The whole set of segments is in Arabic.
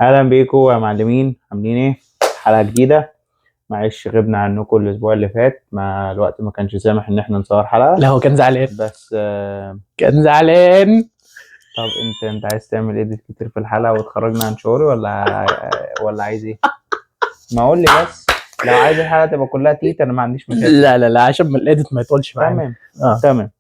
اهلا بيكم يا معلمين، عاملين ايه؟ حلقه جديده. معلش غبنا عنكم الاسبوع اللي فات، ما الوقت ما كانش سامح ان احنا نصور حلقه. لا هو كان زعلان، بس كان زعلان. طب انت عايز تعمل ايه كتير في الحلقه وتخرجنا عن شعوري ولا عايز ايه؟ ما اقول لي بس. لو عايز الحلقه تبقى كلها تيت انا ما عنديش مشاكل. لا عشان ما الاديت ما يطولش معانا. تمام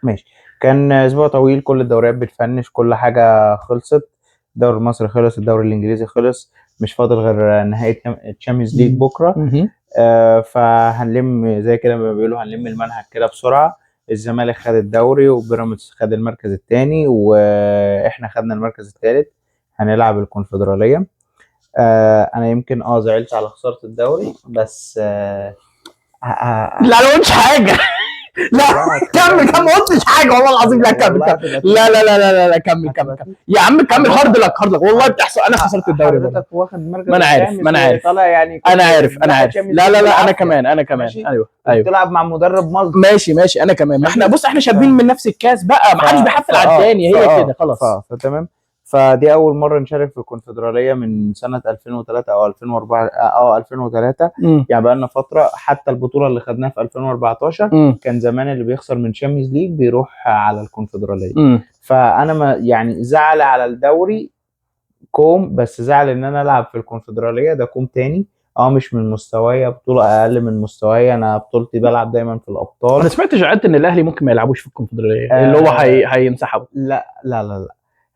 ماشي. كان اسبوع طويل، كل الدوريات بتفنش، كل حاجه خلصت. الدوري المصري خلص، الدوري الانجليزي خلص، مش فاضل غير نهايه الشامبيونز ليج بكره. فهنلم زي كده ما بيقولوا، هنلم المنهج كده بسرعه. الزمالك خد الدوري وبيراميدز خد المركز الثاني واحنا خدنا المركز الثالث. هنلعب الكونفدراليه. انا يمكن زعلت على خساره الدوري، بس لا ما قلتش حاجه. لا كمل، ما قلتش حاجه والله العظيم. لا كمل. لا كمل يا عم، كمل. هارد لك والله بتحصل. انا خسرت الدوري برضه. حضرتك واخد مركز ما انا عارف طالع يعني. انا عارف. لا انا كمان ايوه. بتلعب مع مدرب مصري. ماشي انا كمان. ما احنا بص، احنا شاربين من نفس الكاس بقى، ما حدش بيحفل على الثاني، هي كده خلاص. فتمام. فدي اول مره نشارك في الكونفدراليه من سنه 2003 او 2004. 2003. يعني بقى لنا فتره. حتى البطوله اللي خدناها في 2014 كان زمان اللي بيخسر من شامبيونز ليج بيروح على الكونفدراليه. فانا ما يعني زعل على الدوري كوم، بس زعل ان انا العب في الكونفدراليه ده كوم تاني. مش من مستوايا، بطوله اقل من مستوايا. انا بطولتي بلعب دايما في الابطال. انا سمعت شعارات ان الاهلي ممكن ما يلعبوش في الكونفدراليه، اللي هو هينسحبوا. لا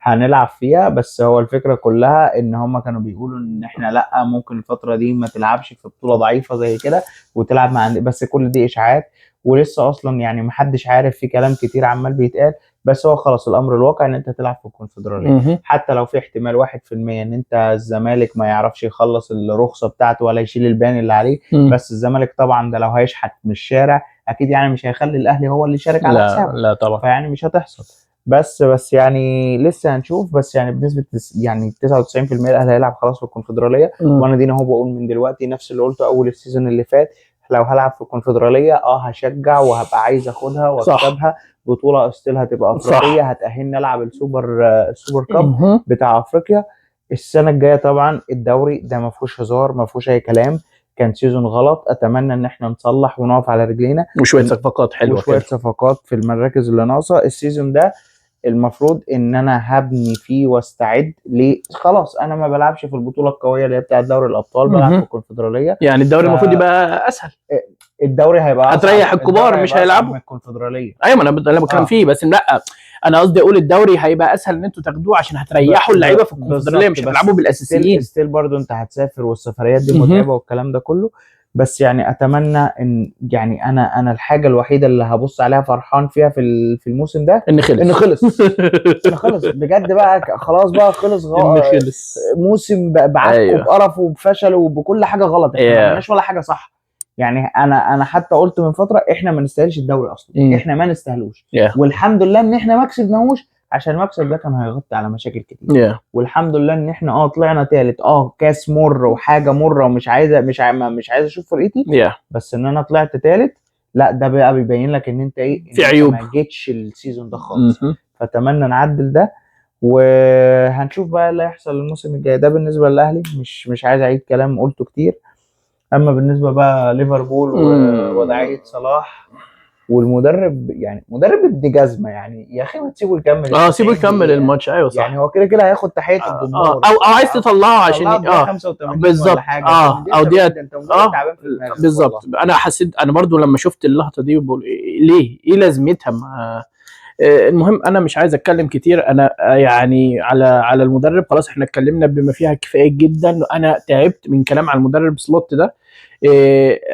هنلعب فيها. بس هو الفكره كلها ان هم كانوا بيقولوا ان احنا لا، ممكن الفتره دي ما تلعبش في بطوله ضعيفه زي كده وتلعب مع بس كل دي اشاعات، ولسه اصلا يعني محدش عارف. في كلام كتير عمال بيتقال، بس هو خلاص الامر الواقع ان انت تلعب في الكونفدراليه. حتى لو في احتمال 1% ان انت الزمالك ما يعرفش يخلص الرخصه بتاعته ولا يشيل البان اللي عليه. بس الزمالك طبعا ده لو هيشحت من الشارع اكيد يعني مش هيخلي الاهلي هو اللي يشارك على حسابه. لا طبعا. فيعني مش هتحصل. بس يعني لسه هنشوف. بس يعني بنسبه يعني 99% الاهلي هيلعب خلاص في الكونفدراليه. وانا دينا هو بقول من دلوقتي نفس اللي قلته اول السيزون اللي فات. لو هلعب في الكونفدراليه هشجع وهبقى عايز اخدها واكسبها. بطوله استيل هتبقى افريقيه، هتاهلني العب السوبر كاب بتاع افريقيا السنه الجايه. طبعا الدوري ده ما فيهوش هزار، ما فيهوش اي كلام. كان سيزون غلط، اتمنى ان احنا نصلح ونقف على رجلينا، وشويه صفقات حلوه وشويه صفقات في المراكز اللي ناقصه. السيزون ده المفروض ان انا هبني فيه واستعد ليه. خلاص انا ما بلعبش في البطوله القويه اللي هي بتاعه دوري الابطال، بلعب في الكونفدراليه. يعني الدوري المفروض يبقى اسهل. الدوري هيبقى هتريح الكبار، مش هيلعبوا الكونفدراليه. ايوه، ما انا بتكلم فيه. بس لا، انا قصدي اقول الدوري هيبقى اسهل ان انتوا تاخدوه عشان هتريحوا اللعيبه في الكونفدراليه، مش هتلعبوا بالاساسيين. ستيل برضو انت هتسافر والسفريات دي متعبه والكلام ده كله. بس يعني اتمنى ان يعني انا الحاجه الوحيده اللي هبص عليها فرحان فيها في الموسم ده ان خلص ان خلص بجد بقى. خلاص بقى خلص. موسم بعك وبقرف وبفشل وبكل حاجه غلط. احنا ما عملناش ولا حاجه صح. يعني انا حتى قلت من فتره احنا ما نستاهلش الدوري اصلا. احنا ما نستاهلوش. والحمد لله ان احنا ما كسبناهوش، عشان المكسب ده كان هيغطي على مشاكل كتير. والحمد لله ان احنا طلعنا ثالث. كاس مر وحاجه مره، ومش مش عايز اشوف فرقتي. بس ان انا طلعت ثالث، لا ده بقى بيبين لك ان انت ايه، في عيوب. ما جيتش السيزون ده خالص. فاتمنى نعدل ده، وهنشوف بقى اللي هيحصل الموسم الجاي. ده بالنسبه للاهلي، مش عايز اعيد كلام قلته كتير. اما بالنسبه بقى ليفربول ووضعيه صلاح والمدرب، يعني مدرب ابن جزمه. يعني يا اخي ما تسيبه يكمل. سيبه يكمل الماتش. ايوه صح. يعني هو كده هياخد تحيه الجمهور. او عايز تطلعه عشان 85 بالظبط. ولا حاجه. او دي انت تعبان في دماغك بالظبط. انا حسيت، انا برضو لما شفت اللقطه دي بقول ليه، ايه لازمتها؟ المهم انا مش عايز اتكلم كتير. انا يعني على المدرب خلاص احنا اتكلمنا بما فيها الكفايه جدا. انا تعبت من كلام على المدرب سلوت ده.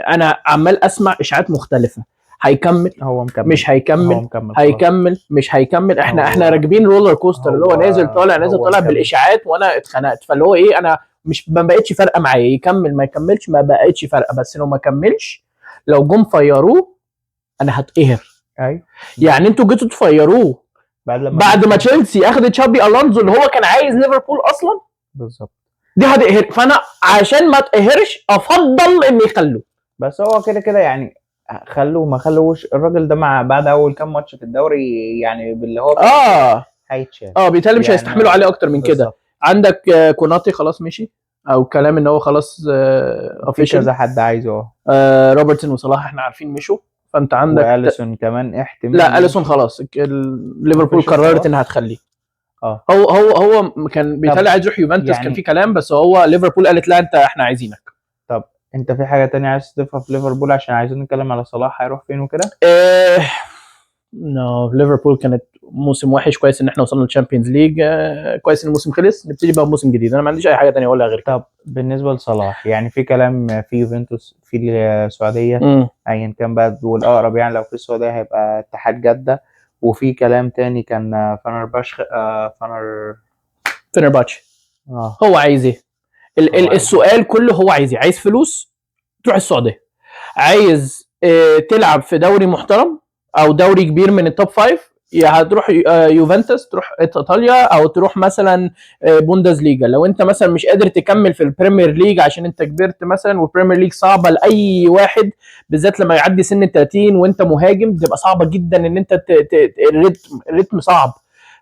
انا عمال اسمع اشاعات مختلفه. هيكمل، هو مكمل، مش هيكمل، هيكمل، مش هيكمل. احنا راكبين رولر كوستر اللي هو نازل طالع بالاشاعات. وانا اتخنقت. فاللي هو ايه، انا مش ما بقتش فارقه معايا يكمل ما يكملش، ما بقتش فارقه. بس لو ما كملش، لو جم فيروه انا هتقهر. ايوه يعني انتوا جيتوا تفيروه بعد ما تشيلسي اخد تشابي الونزو اللي هو كان عايز ليفربول اصلا. بالظبط. دي هتقهر. فانا عشان ما تقهرش افضل ان يخلوه. بس هو كده يعني خلوه ما خلوش الراجل ده مع بعد اول كام ماتش في الدوري، يعني باللي هو هيتشال. بالتالي مش هيستحملوا عليه اكتر من كده. عندك كوناتي خلاص مشي، او كلام ان هو خلاص في اوفيشال. كذا حد عايزه روبرتسون وصلاح احنا عارفين مشوا، فانت عندك واليسون كمان احتمال لا اليسون يمشي. خلاص ليفربول official قررت خلاص؟ انها هتخليه. اه هو كان بيتهيألي عايز يروح يوفنتوس، كان يعني في كلام، بس هو ليفربول قالت لا انت احنا عايزينك. طب انت في حاجة تانية عايز تضيفها في ليفربول عشان عايزين نتكلم على صلاح هيروح فين وكده؟ نو ليفربول كانت موسم وحش، كويس ان احنا وصلنا للشامبيونز ليج، كويس ان الموسم خلص، نبتدي بقى موسم جديد. انا ما عنديش اي حاجه تانية اقولها غير كده. طب بالنسبة لصلاح يعني في كلام في يوفنتوس في السعودية ايا كان بقى، والاقرب يعني لو في السعودية هيبقى اتحاد جدة، وفي كلام تاني كان فنرباش فنرباتشي. اه هو عايز ايه؟ هو عايز السؤال كله هو عايز ايه؟ عايز فلوس تروح السعوديه، عايز تلعب في دوري محترم او دوري كبير من التوب فايف، يا هتروح يوفنتوس تروح ايطاليا، او تروح مثلا بوندز ليجا. لو انت مثلا مش قادر تكمل في البريمير ليج عشان انت كبرت مثلا، والبريمير ليج صعبه لاي واحد بالذات لما يعدي سن ال 30 وانت مهاجم، بتبقى صعبه جدا ان انت الريتم صعب.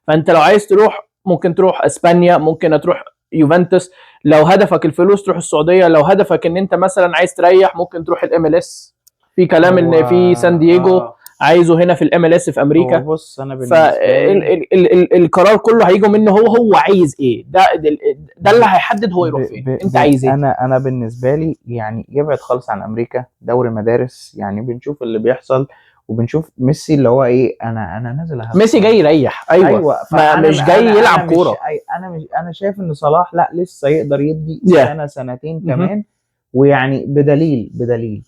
فانت لو عايز تروح ممكن تروح اسبانيا، ممكن تروح يوفنتوس. لو هدفك الفلوس تروح السعوديه، لو هدفك ان انت مثلا عايز تريح ممكن تروح الام ال اس. في كلام ان في سان دييجو عايزه هنا في الام ال اس في امريكا. هو بص انا بالنسبه لي فالقرار كله هيجي منه، هو عايز ايه، ده اللي هيحدد هو يروح فين. انت عايز ايه؟ انا بالنسبه لي يعني يبعد خالص عن امريكا، دوري مدارس يعني. بنشوف اللي بيحصل وبنشوف ميسي اللي هو ايه، انا نازل اهزر. ميسي جاي يريح، ايوه ما مش جاي يلعب كوره. انا شايف ان صلاح لا لسه يقدر يدي Yeah. سنه سنتين كمان. ويعني بدليل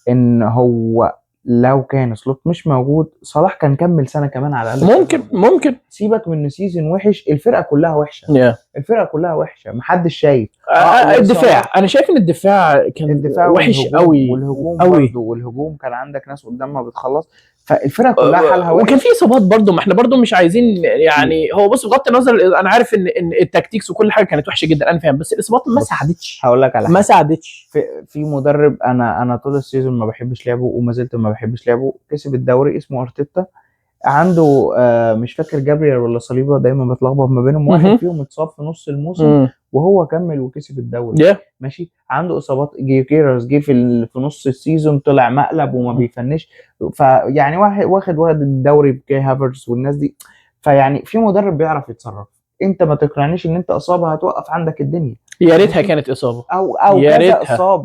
ان هو لو كان سلوت مش موجود صلاح كان كمل سنه كمان على الاقل. ممكن سيبك من سيزون وحش، الفرقه كلها وحشه. yeah. الفرقه كلها وحشه، محدش شايف. الدفاع انا شايف ان الدفاع كان الدفاع وحش والهجوم قوي برضه، والهجوم كان عندك ناس قدام ما بتخلص، فالفرقه كلها حالها وحش. وكان في اصابات برضه، ما احنا برضه مش عايزين يعني. هو بص بغض النظر انا عارف ان التكتيكس وكل حاجه كانت وحشه جدا، انا فاهم، بس الاصابات ما ساعدتش. هقول لك على حاجه، ما ساعدتش. في مدرب انا طول السيزون ما بحبش لعبه وما زلت ما بحبش لعبه، كسب الدوري اسمه ارتيتا. عنده مش فاكر جابريال ولا صليبا، دايما بتلخبط ما بينهم. واحد فيهم اتصاب في نص الموسم وهو كمل وكسب الدوري. ماشي. عنده اصابات، جيرز جه في نص السيزون طلع مقلب وما بيفنش، فيعني واخد الدوري بكي هافرز والناس دي. فيعني في مدرب بيعرف يتصرف. انت ما تقنعنيش ان انت اصابه هتوقف عندك الدنيا. يا ريتها كانت اصابه،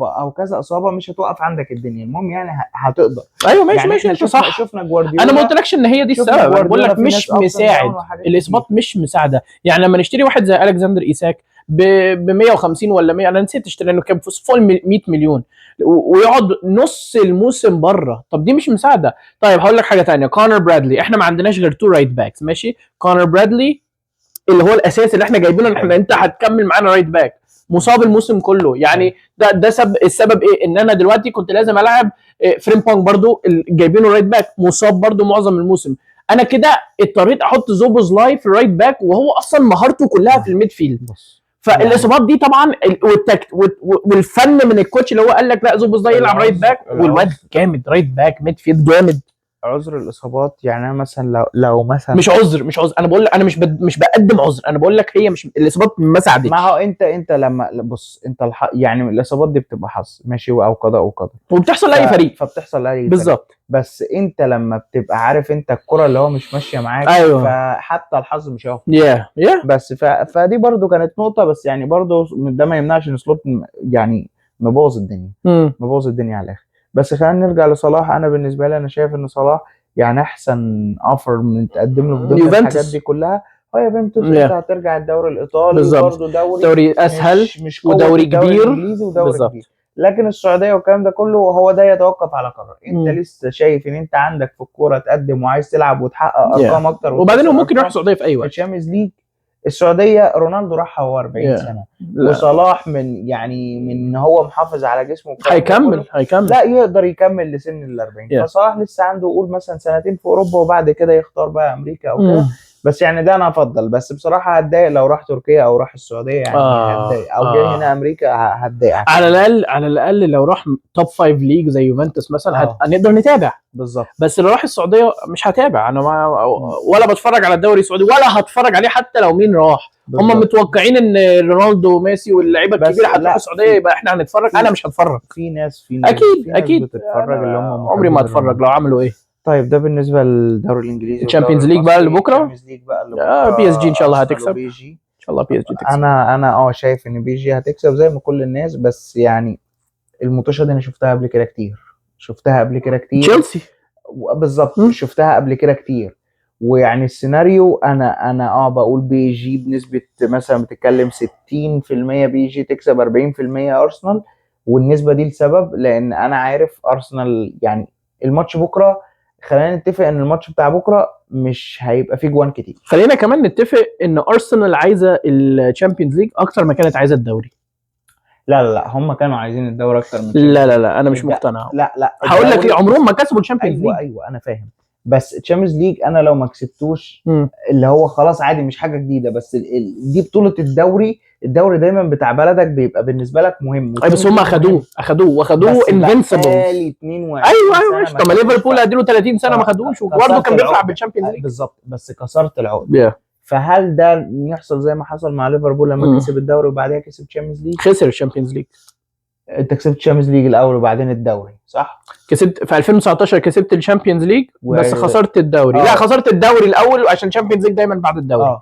او كذا اصابه مش هتوقف عندك الدنيا. المهم يعني هتقدر. ايوه ماشي يعني ماشي، انت صح. شفنا جوارديولا. انا ما قلتلكش ان هي دي السبب، انا بقول لك مش مساعد. الاصابات مش مساعده. يعني لما نشتري واحد زي الكسندر ايساك ب 150 ولا 100، انا نسيت اشتري انه كان فوق 100 مليون، ويقعد نص الموسم بره. طب دي مش مساعده. طيب هقول لك حاجه ثانيه، كونر برادلي، احنا ما عندناش غير 2 رايت باكس ماشي. كونر برادلي اللي هو الاساس اللي احنا جايبينه، احنا انت هتكمل معانا رايت باك، مصاب الموسم كله. يعني ده السبب ايه؟ ان انا دلوقتي كنت لازم العب فريمبونج برضو جايبينه رايت باك، مصاب برضو معظم الموسم. انا كده اضطريت احط زوبوزلاي في الرايت باك، وهو اصلا مهارته كلها في الميد فيلد. فالاصابات دي طبعا والفن من الكوتش اللي هو قال لك لا زوبوزلاي يلعب رايت باك، والواد جامد رايت باك ميد فيلد جامد. عذر الاصابات يعني انا مثلا لو مثلا مش عذر، انا بقول لك انا مش بقدم عذر، انا بقول لك هي مش الاصابات ما ساعدتش. ما هو انت لما بص انت يعني الاصابات دي بتبقى حظ ماشي، او قضاء وقدر، وبتحصل لاي فريق. فبتحصل لاي فريق بالظبط. بس انت لما بتبقى عارف انت الكرة اللي هو مش ماشيه معاك، أيوة. فحتى الحظ مش هيقف. بس فدي برضو كانت نقطه. بس يعني برضو ده ما يمنعش ان سلوت يعني مبوظ الدنيا. مبوظ الدنيا على الاخر. بس خلينا نرجع لصلاح. انا بالنسبه لي انا شايف ان صلاح يعني احسن اوفر من تقدم له في ضمن الحاجات دي كلها هو يوفنتوس. انت هترجع الدوري الايطالي برضه دوري اسهل، مش ودوري كبير ودوري كبير. لكن السعوديه والكلام ده كله هو ده يتوقف على قرار. انت لسه شايف ان انت عندك في الكوره تقدم وعايز تلعب وتحقق ارقام اكتر، وبعدين هو ممكن يروح السعوديه في اي وقت. الشامبيونز ليج السعوديه رونالدو راح هو 40 سنه. وصلاح من هو محافظ على جسمه هيكمل لا يقدر يكمل لسن ال 40. فصلاح لسه عنده قول مثلا سنتين في اوروبا، وبعد كده يختار بقى امريكا او كده. بس يعني ده انا افضل، بس بصراحه هتضايق لو راح تركيا او راح السعوديه، يعني هتضايق، او جاي هنا امريكا هتضايق على الاقل لو راح توب 5 ليج زي يوفنتوس مثلا هنقدر نتابع بالظبط. بس لو راح السعوديه مش هتابع انا ولا بتفرج على الدوري السعودي ولا هتفرج عليه حتى لو مين راح. هم متوقعين ان رونالدو وميسي واللعيبه الكبيره هتروح السعوديه يبقى احنا هنتفرج. انا مش هتفرج. في ناس اكيد بتتفرج اللي هم عمري ما اتفرج لو عملوا ايه. طيب ده بالنسبه للدوري الانجليزي. الشامبيونز ليج بقى اللي بكره، الشامبيونز ليج بقى اللي بكره بي اس جي ان شاء الله هتكسب. بي جي ان شاء الله بي اس جي تكسب. انا شايف ان بي جي هتكسب زي ما كل الناس، بس يعني الماتشات دي انا شفتها قبل كده كتير تشيلسي بالظبط شفتها قبل كده كتير. ويعني السيناريو انا بقول بي جي بنسبه مثلا بتتكلم 60% بي جي تكسب 40% ارسنال. والنسبه دي لسبب، لان انا عارف ارسنال يعني الماتش بكره، خلينا نتفق ان الماتش بتاع بكره مش هيبقى فيه جوان كتير. خلينا كمان نتفق ان ارسنال عايزه الشامبيونز ليج اكتر ما كانت عايزه الدوري. لا هم كانوا عايزين الدوري اكتر من لا انا مش مقتنع. لا هقول لك ليه. عمرهم ما كسبوا الشامبيونز ليج. ايوه انا فاهم، بس الشامبيونز ليج انا لو ما كسبتوش اللي هو خلاص عادي مش حاجه جديده، بس دي بطوله الدوري دايما بتاع بلدك بيبقى بالنسبه لك مهم. بس هم واخدوه انفنسبل 22. ايوه طب ما ليفربول اديله 30 سنه ما خدوش وبرده كان بيطلع بالشامبيونز ليج بالظبط، بس كسرت العقد. فهل ده يحصل زي ما حصل مع ليفربول لما كسب الدوري وبعدها كسب الشامبيونز ليج؟ خسر الشامبيونز ليج. انت كسبت الشامبيونز ليج الاول وبعدين الدوري صح؟ كسبت في 2019 كسبت الشامبيونز ليج بس خسرت الدوري. لا خسرت الدوري الاول عشان الشامبيونز ليج دايما بعد الدوري.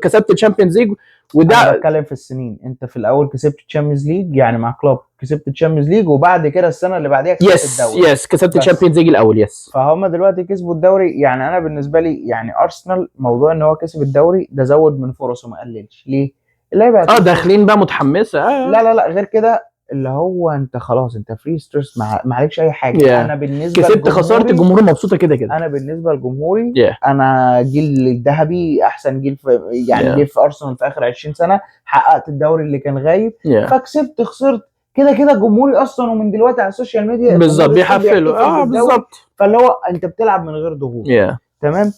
كسبت الشامبيونز ليج. وده انا بتكلم في السنين، انت في الاول كسبت الشامبيونز ليج يعني مع كلوب كسبت الشامبيونز ليج وبعد كده السنه اللي بعديها كسبت الدوري. كسبت الشامبيونز ليج الاول فهم دلوقتي كسبوا الدوري. يعني انا بالنسبه لي يعني ارسنال موضوع ان هو كسب الدوري ده زود من فرصه ما قللش. ليه؟ اللعيبه داخلين بقى متحمسه. لا غير كده اللي هو انت خلاص انت فري ستريس ما عليكش اي حاجه. انا بالنسبه كسبت خسرت الجمهور مبسوطه كده. انا بالنسبه لجمهوري انا جيل الذهبي احسن جيل في يعني جيل في ارسنال في اخر 20 سنه، حققت الدوري اللي كان غايب فكسبت خسرت كده جمهوري اصلا ومن دلوقتي على السوشيال ميديا بالظبط بيحفلوا بالظبط. فاللي هو انت بتلعب من غير ضغوط تمام.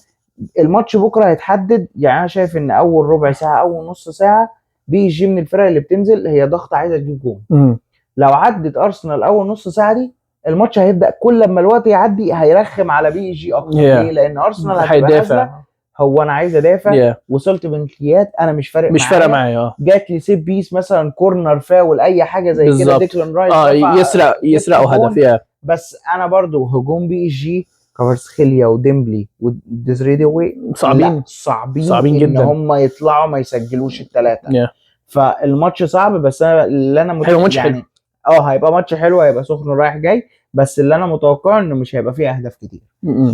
الماتش بكره هيتحدد. يعني انا شايف ان اول ربع ساعه اول نص ساعه بي جي من الفرق اللي بتنزل هي ضغط عايزه تجيب جون. لو عدت ارسنال اول نص ساعه دي الماتش هيبدا كل لما الوقت يعدي هيرخم على بي جي اكتر. ليه؟ لان ارسنال هتبقى نازله هو انا عايز ادافع وصلت بنكليات انا مش فارق معايا جات لي سيب بيس مثلا كورنر فاول اي حاجه زي كده ديكلان رايس يسرقوا هدف بس انا برضو هجوم بي جي كفاراتسخيليا وديمبلي وديزريدوي صعبين جدا ان هم يطلعوا ما يسجلوش الثلاثه. فالماتش صعب بس انا اللي انا يعني هيبقى ماتش حلو هيبقى سخن رايح جاي. بس اللي انا متوقعه انه مش هيبقى فيه اهداف كتير.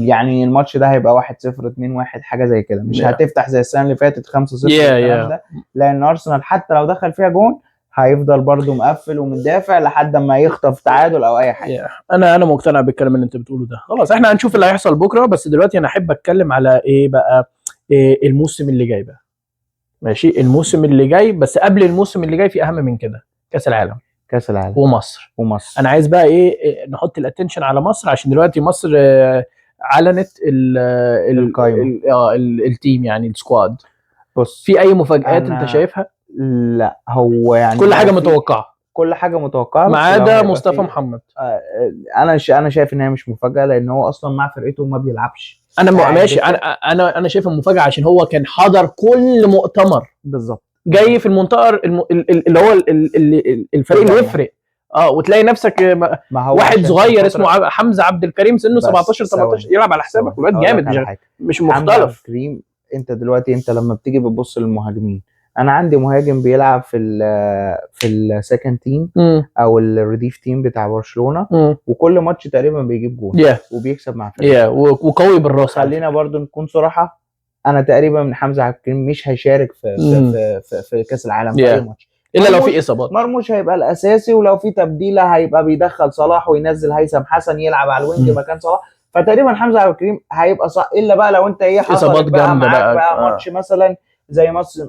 يعني الماتش ده هيبقى 1-0 2-1 حاجه زي كده. مش هتفتح زي السنه اللي فاتت 5-0 الكلام ده. لان ارسنال حتى لو دخل فيها جون هيفضل برضو مقفل ومدافع لحد ما يخطف تعادل او اي حاجه. انا مقتنع بالكلام اللي انت بتقوله ده. خلاص احنا هنشوف اللي هيحصل بكره. بس دلوقتي انا احب اتكلم على ايه بقى الموسم اللي جاي بقى. ماشي الموسم اللي جاي. بس قبل الموسم اللي جاي في اهم من كده كاس العالم ومصر. ومصر انا عايز بقى نحط الاتنشن على مصر عشان دلوقتي مصر علنت التيم يعني السكواد. بص في اي مفاجآت انت شايفها؟ لا هو يعني كل حاجه متوقعه ما عدا مصطفى محمد. انا شايف ان هي مش مفاجاه لان هو اصلا مع فرقته ما بيلعبش. انا ماشي انا شايف المفاجاه عشان هو كان حضر كل مؤتمر بالظبط جاي في المنطقه اللي هو الفريق اللي يفرق. وتلاقي نفسك ما هو واحد صغير اسمه حمزه عبد الكريم سنه 17 18 يلعب على حسابك والواد جامد مش مختلف. انت دلوقتي انت لما بتيجي بتبص للمهاجمين انا عندي مهاجم بيلعب في السكند تيم او الريديف تيم بتاع برشلونه وكل ماتش تقريبا بيجيب جول وبيكسب مع فريق وقوي بالراس. خلينا برضو نكون صراحه انا تقريبا من حمزه عبد الكريم مش هيشارك في كاس العالم في اي ماتش الا لو في اصابات. مرموش هيبقى الاساسي ولو في تبديله هيبقى بيدخل صلاح وينزل هيثم حسن يلعب على الوينج مكان صلاح. فتقريبا حمزه عبد الكريم هيبقى الا بقى لو انت حصلت بقى معاك بقى ماتش مثلا زي مصر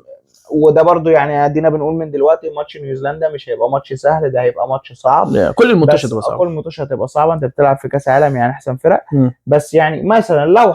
وده برضو يعني ادينا بنقول من دلوقتي ماتش نيوزيلندا مش هيبقى ماتش سهل، ده هيبقى ماتش صعب. كل الماتشات بس هتبقى صعبه. كل الماتش هتبقى صعبه، انت بتلعب في كاس عالم يعني احسن فرق. مم. بس يعني مثلا لو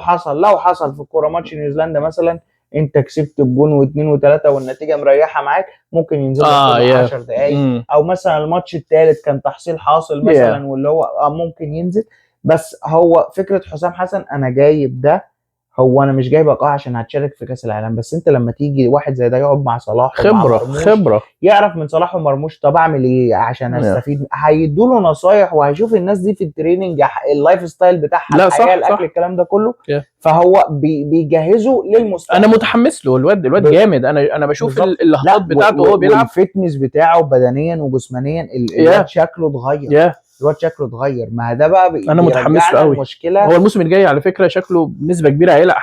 حصل في الكوره ماتش نيوزيلندا مثلا انت كسبت بجون واثنين وثلاثه والنتيجه مريحه معاك، ممكن ينزل لك ربع 10 دقائق. او مثلا الماتش الثالث كان تحصيل حاصل مثلا واللي هو ممكن ينزل. بس هو فكره حسام حسن انا جايب ده، هو انا مش جايبك عشان هتشارك في كاس العالم، بس انت لما تيجي واحد زي ده يقعد مع صلاح ومع مرموش خبره يعرف من صلاح ومرموش طب اعمل ايه عشان استفيد، هيدوا له نصايح وهيشوف الناس دي في التريننج اللايف ستايل بتاعها، الحياه، الاكل، الكلام ده كله. فهو بيجهزه للمستقبل. انا متحمس له، الواد جامد. انا بشوف اللقطات بتاعته وهو بيلعب، والفتنس بتاعه بدنيا وجسمانيا الواد شكله اتغير. الواد شكله اتغير، ما ده بقى انا متحمس له قوي. المشكله هو الموسم الجاي على فكره شكله بنسبه كبيره هيلعب،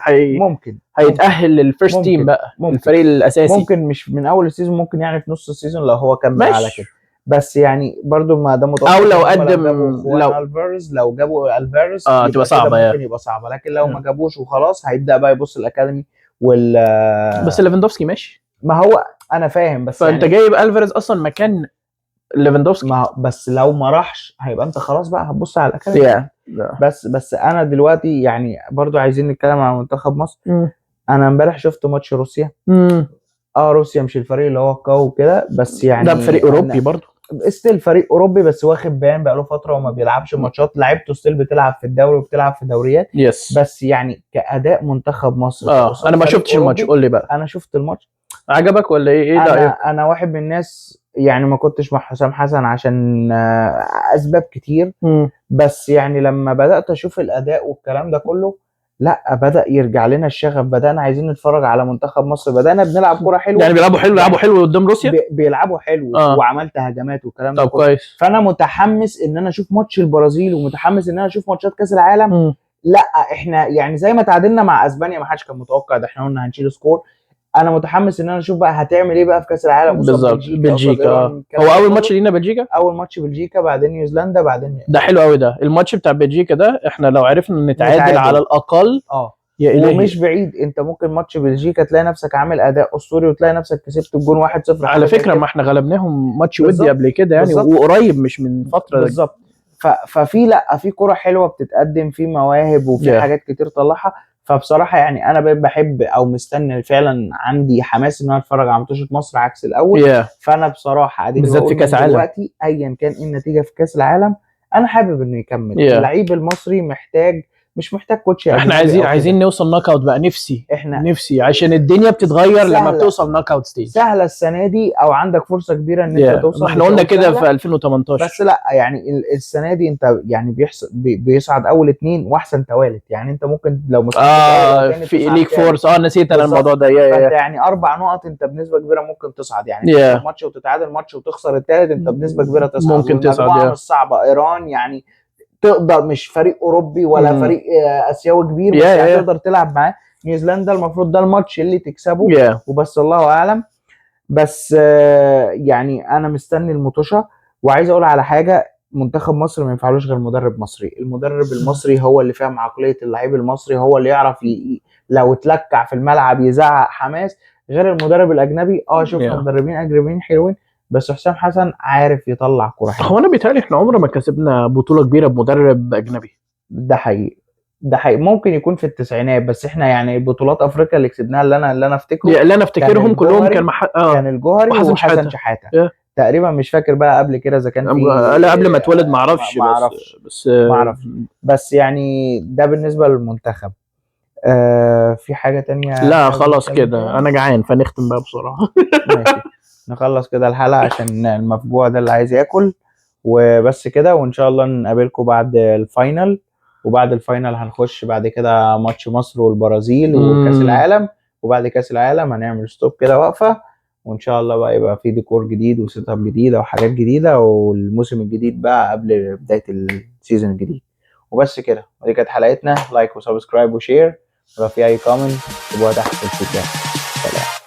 ممكن هيتاهل للفيرست تيم بقى، الفريق الاساسي. ممكن مش من اول السيزون، ممكن يعني في نص السيزون لو هو كمل على كده. بس يعني برضو ما ده متوقع، او لو قدم لو الفاريز، لو جابوا الفاريز تبقى صعبه ممكن يبقى صعبه، لكن لو ما جابوش وخلاص هيبدا بقى يبص الاكاديمي بس ليفاندوفسكي ماشي. ما هو انا فاهم، بس فانت يعني جايب الفاريز اصلا مكان ليفاندوفسكي. ما بس لو ما راحش هيبقى انت خلاص بقى هتبص على الاكاديمي. بس انا دلوقتي يعني برضو عايزين نتكلم عن منتخب مصر. انا امبارح شفت ماتش روسيا. روسيا مش الفريق اللي هو قوي كده، بس يعني ده فريق اوروبي برضو، ستيل فريق اوروبي، بس واخد بيان بقاله فتره وما بيلعبش ماتشات، لعيبته ستيل بتلعب في الدوري وبتلعب في دوريات. بس يعني كاداء منتخب مصر انا ما شفتش الماتش، قول لي بقى. انا شفت الماتش. عجبك ولا ايه رايك؟ انا واحد من الناس يعني ما كنتش مع حسام حسن عشان اسباب كتير. بس يعني لما بدات اشوف الاداء والكلام ده كله، لا بدا يرجع لنا الشغف، بدانا عايزين نتفرج على منتخب مصر، بدانا بنلعب كوره حلوه. يعني بيلعبوا حلو قدام روسيا، بيلعبوا حلو وعملت هجمات والكلام ده كله. كويس. فانا متحمس ان انا اشوف ماتش البرازيل، ومتحمس ان انا اشوف ماتشات كاس العالم. لا احنا يعني زي ما تعادلنا مع اسبانيا ما حدش كان متوقع ده، احنا قلنا هنشيل سكور. انا متحمس ان انا اشوف بقى هتعمل ايه بقى في كاس العالم. بالظبط، بلجيكا. هو اول ماتش لينا بلجيكا، اول ماتش بلجيكا، بعدين نيوزيلندا، بعدين ده حلو قوي. ده الماتش بتاع بلجيكا ده احنا لو عرفنا نتعادل على الاقل ومش بعيد، انت ممكن ماتش بلجيكا تلاقي نفسك عامل اداء اسطوري وتلاقي نفسك كسبت الجون 1-0 على فكره. ما احنا غلبناهم ماتش ودي قبل كده يعني، وقريب مش من فتره. بالظبط. ففي لا في كرة حلوه بتتقدم، في مواهب وفي حاجات كتير طلعها. فبصراحه يعني انا بحب او مستني فعلا، عندي حماس ان انا اتفرج على ماتشات مصر عكس الاول. فانا بصراحه بالذات في كاس العالم دلوقتي ايا كان ايه النتيجه في كاس العالم انا حابب انه يكمل. اللعيب المصري مش محتاج كوتش. احنا عايزين نوصل نوك اوت بقى. نفسي عشان الدنيا بتتغير لما بتوصل نوك اوت ستيج. سهله السنه دي او عندك فرصه كبيره ان انت توصل. احنا قلنا كده في 2018. بس لا يعني السنه دي انت يعني بيصعد اول 2 واحسن توالت، يعني انت ممكن لو مش في ليج فورس. نسيت انا الموضوع ده. فانت يعني 4 نقط انت بنسبه كبيره ممكن تصعد، يعني تكسب ماتش وتتعادل ماتش وتخسر الثالث انت بنسبه كبيره تصعد. ممكن تصعد. مش صعبه ايران يعني تقدر، مش فريق اوروبي ولا فريق اسيوي كبير، بس هتقدر تلعب معاه. نيوزيلندا المفروض ده الماتش اللي تكسبه وبس، الله اعلم. بس يعني انا مستني المطوشه. وعايز اقول على حاجه، منتخب مصر ما ينفعلوش غير مدرب مصري. المدرب المصري هو اللي فاهم عقليه اللعيب المصري، هو اللي يعرف لو اتلكع في الملعب يزعق حماس، غير المدرب الاجنبي. شفنا مدربين اجنبيين حلوين، بس حسام حسن عارف يطلع كوره حلوه. هو انا بيتهيألي احنا عمرنا ما كسبنا بطوله كبيره بمدرب اجنبي. ده حقيقي ممكن يكون في التسعينات، بس احنا يعني بطولات افريقيا اللي كسبناها اللي انا افتكرهم كلهم كان الجوهري وحسن شحاته. تقريبا مش فاكر بقى قبل كده اذا كان في لا قبل ما اتولد ما اعرفش. بس يعني ده بالنسبه للمنتخب. في حاجه تانية؟ لا خلاص كده انا جعان، فنختم بقى بسرعه. ماشي، نخلص كده الحلقه عشان المفجوع ده اللي عايز ياكل وبس كده. وان شاء الله نقابلكم بعد الفاينل، وبعد الفاينل هنخش بعد كده ماتش مصر والبرازيل وكاس العالم. وبعد كاس العالم هنعمل ستوب كده وقفه، وان شاء الله بقى يبقى في ديكور جديد وسيت اب جديده وحاجات جديده، والموسم الجديد بقى قبل بدايه السيزون الجديد. وبس كده، ودي كانت حلقتنا. لايك وسبسكرايب وشير، ولو في اي كومنت سيبوها تحت في الفيدباك. سلام.